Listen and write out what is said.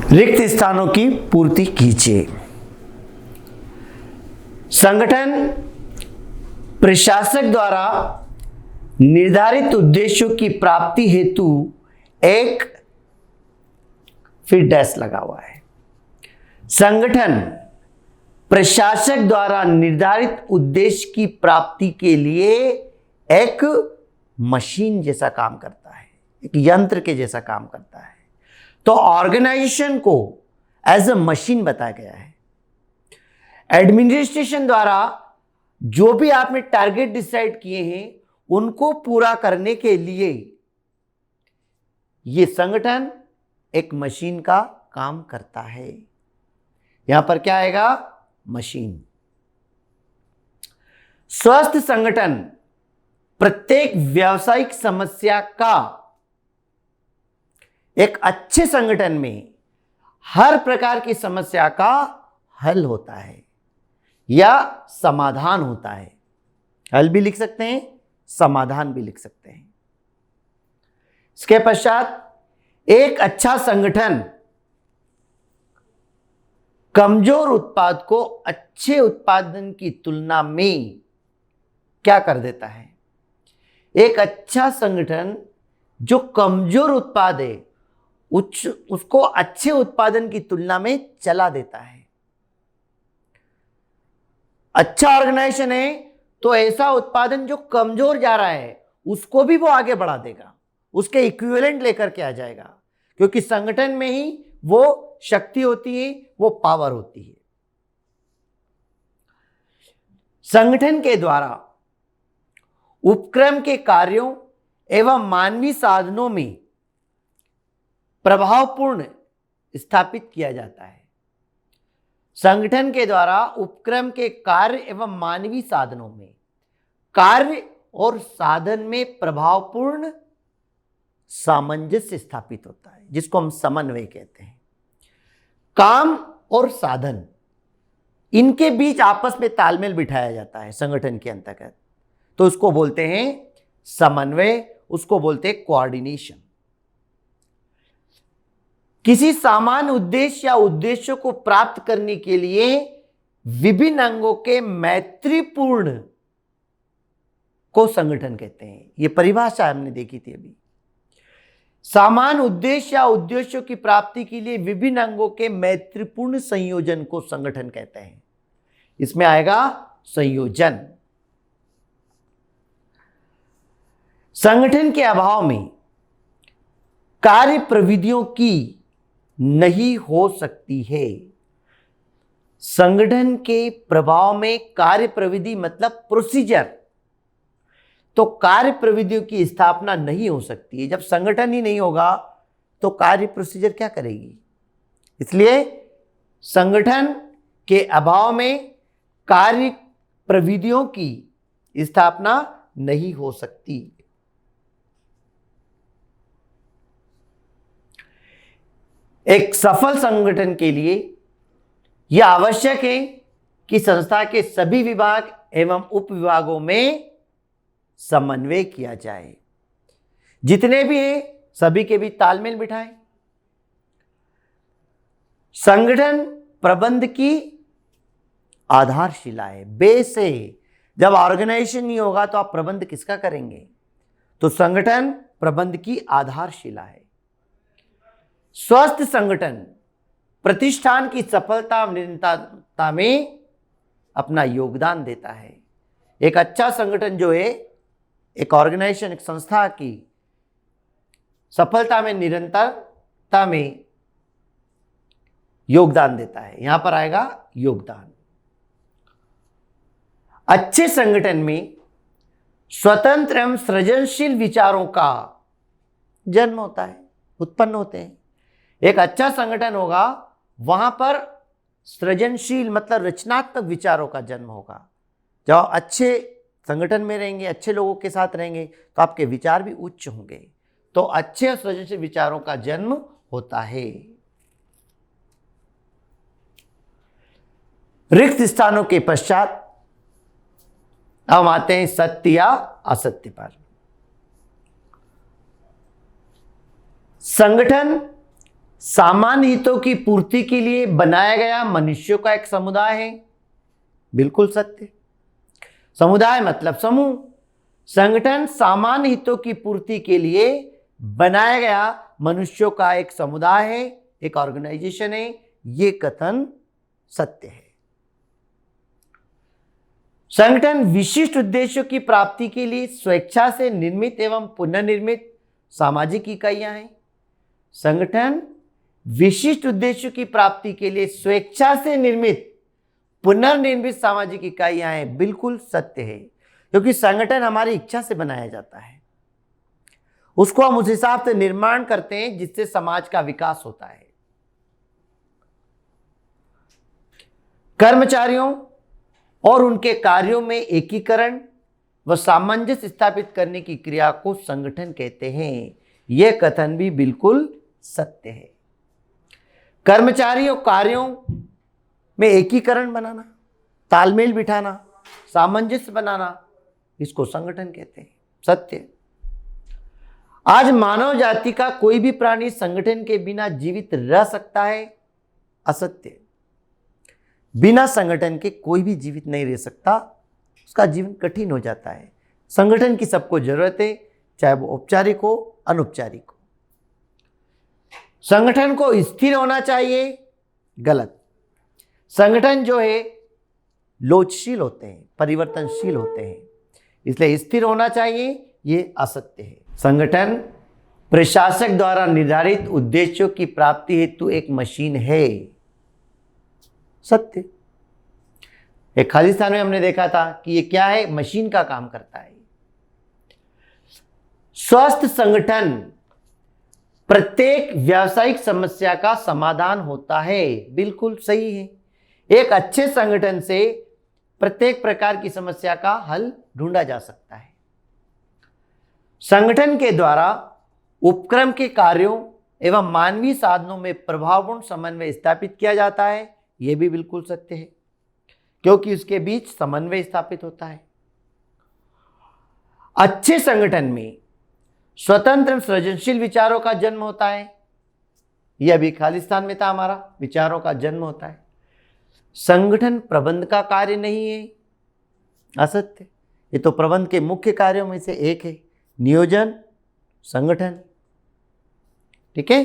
रिक्त स्थानों की पूर्ति कीजिए। संगठन प्रशासक द्वारा निर्धारित उद्देश्यों की प्राप्ति हेतु एक फिर डैश लगा हुआ है। संगठन प्रशासक द्वारा निर्धारित उद्देश्य की प्राप्ति के लिए एक मशीन जैसा काम करता है, एक यंत्र के जैसा काम करता है। तो ऑर्गेनाइजेशन को एज अ मशीन बताया गया है। एडमिनिस्ट्रेशन द्वारा जो भी आपने टारगेट डिसाइड किए हैं उनको पूरा करने के लिए यह संगठन एक मशीन का काम करता है। यहां पर क्या आएगा? मशीन। स्वस्थ संगठन प्रत्येक व्यावसायिक समस्या का एक अच्छे संगठन में हर प्रकार की समस्या का हल होता है या समाधान होता है। हल भी लिख सकते हैं, समाधान भी लिख सकते हैं। इसके पश्चात एक अच्छा संगठन कमजोर उत्पाद को अच्छे उत्पादन की तुलना में क्या कर देता है? एक अच्छा संगठन जो कमजोर उत्पाद है उसको अच्छे उत्पादन की तुलना में चला देता है। अच्छा ऑर्गेनाइजेशन है तो ऐसा उत्पादन जो कमजोर जा रहा है उसको भी वो आगे बढ़ा देगा, उसके इक्विवेलेंट लेकर के आ जाएगा, क्योंकि संगठन में ही वो शक्ति होती है, वो पावर होती है। संगठन के द्वारा उपक्रम के कार्यों एवं मानवीय साधनों में प्रभावपूर्ण स्थापित किया जाता है। संगठन के द्वारा उपक्रम के कार्य एवं मानवीय साधनों में, कार्य और साधन में प्रभावपूर्ण सामंजस्य स्थापित होता है, जिसको हम समन्वय कहते हैं। काम और साधन, इनके बीच आपस में तालमेल बिठाया जाता है संगठन के अंतर्गत, तो उसको बोलते हैं समन्वय, उसको बोलते हैं कोऑर्डिनेशन। किसी सामान्य उद्देश्य या उद्देश्यों को प्राप्त करने के लिए विभिन्न अंगों के मैत्रीपूर्ण को संगठन कहते हैं। यह परिभाषा हमने देखी थी अभी। सामान्य उद्देश्य या उद्देश्यों की प्राप्ति के लिए विभिन्न अंगों के मैत्रीपूर्ण संयोजन को संगठन कहते हैं। इसमें आएगा संयोजन। संगठन के अभाव में कार्य प्रविधियों की नहीं हो सकती है। संगठन के प्रभाव में कार्य प्रविधि मतलब प्रोसीजर, तो कार्य प्रविधियों की स्थापना नहीं हो सकती है। जब संगठन ही नहीं होगा तो कार्य प्रोसीजर क्या करेगी? इसलिए संगठन के अभाव में कार्य प्रविधियों की स्थापना नहीं हो सकती। एक सफल संगठन के लिए यह आवश्यक है कि संस्था के सभी विभाग एवं उप विभागों में समन्वय किया जाए। जितने भी हैं सभी के बीच तालमेल बिठाएं। संगठन प्रबंध की आधारशिला है, बेस है। जब ऑर्गेनाइजेशन नहीं होगा तो आप प्रबंध किसका करेंगे? तो संगठन प्रबंध की आधारशिला है। स्वस्थ संगठन प्रतिष्ठान की सफलता और निरंतरता में अपना योगदान देता है। एक अच्छा संगठन जो है, एक ऑर्गेनाइजेशन, एक संस्था की सफलता में, निरंतरता में योगदान देता है। यहां पर आएगा योगदान। अच्छे संगठन में स्वतंत्र एवं सृजनशील विचारों का जन्म होता है, उत्पन्न होते हैं। एक अच्छा संगठन होगा वहां पर सृजनशील मतलब रचनात्मक विचारों का जन्म होगा। जब अच्छे संगठन में रहेंगे, अच्छे लोगों के साथ रहेंगे तो आपके विचार भी उच्च होंगे, तो अच्छे और सृजनशील विचारों का जन्म होता है। रिक्त स्थानों के पश्चात हम आते हैं सत्य या असत्य पर। संगठन सामान्य हितों की पूर्ति के लिए बनाया गया मनुष्यों का एक समुदाय है। बिल्कुल सत्य। समुदाय मतलब समूह। संगठन सामान्य हितों की पूर्ति के लिए बनाया गया मनुष्यों का एक समुदाय है, एक ऑर्गेनाइजेशन है। ये कथन सत्य है। संगठन विशिष्ट उद्देश्यों की प्राप्ति के लिए स्वेच्छा से निर्मित एवं पुनर्निर्मित सामाजिक इकाइयां हैं। संगठन विशिष्ट उद्देश्यों की प्राप्ति के लिए स्वेच्छा से निर्मित पुनर्निर्मित सामाजिक इकाइयां हैं। बिल्कुल सत्य है, क्योंकि संगठन हमारी इच्छा से बनाया जाता है, उसको हम उस हिसाब से निर्माण करते हैं जिससे समाज का विकास होता है। कर्मचारियों और उनके कार्यों में एकीकरण व सामंजस्य स्थापित करने की क्रिया को संगठन कहते हैं। यह कथन भी बिल्कुल सत्य है। कर्मचारियों कार्यों में एकीकरण बनाना, तालमेल बिठाना, सामंजस्य बनाना, इसको संगठन कहते हैं। सत्य। आज मानव जाति का कोई भी प्राणी संगठन के बिना जीवित रह सकता है। असत्य। बिना संगठन के कोई भी जीवित नहीं रह सकता, उसका जीवन कठिन हो जाता है। संगठन की सबको जरूरत है, चाहे वो औपचारिक हो अनौपचारिक हो। संगठन को स्थिर होना चाहिए। गलत। संगठन जो है लोचशील होते हैं, परिवर्तनशील होते हैं, इसलिए स्थिर होना चाहिए। ये असत्य है। संगठन प्रशासक द्वारा निर्धारित उद्देश्यों की प्राप्ति हेतु एक मशीन है। सत्य। एक खालिस्तान में हमने देखा था कि ये क्या है, मशीन का काम करता है। स्वस्थ संगठन प्रत्येक व्यावसायिक समस्या का समाधान होता है। बिल्कुल सही है। एक अच्छे संगठन से प्रत्येक प्रकार की समस्या का हल ढूंढा जा सकता है। संगठन के द्वारा उपक्रम के कार्यों एवं मानवीय साधनों में प्रभावपूर्ण समन्वय स्थापित किया जाता है। यह भी बिल्कुल सत्य है, क्योंकि उसके बीच समन्वय स्थापित होता है। अच्छे संगठन में स्वतंत्र सृजनशील विचारों का जन्म होता है। यह अभी खालिस्तान में था हमारा, विचारों का जन्म होता है। संगठन प्रबंध का कार्य नहीं है। असत्य। ये तो प्रबंध के मुख्य कार्यों में से एक है, नियोजन, संगठन। ठीक है।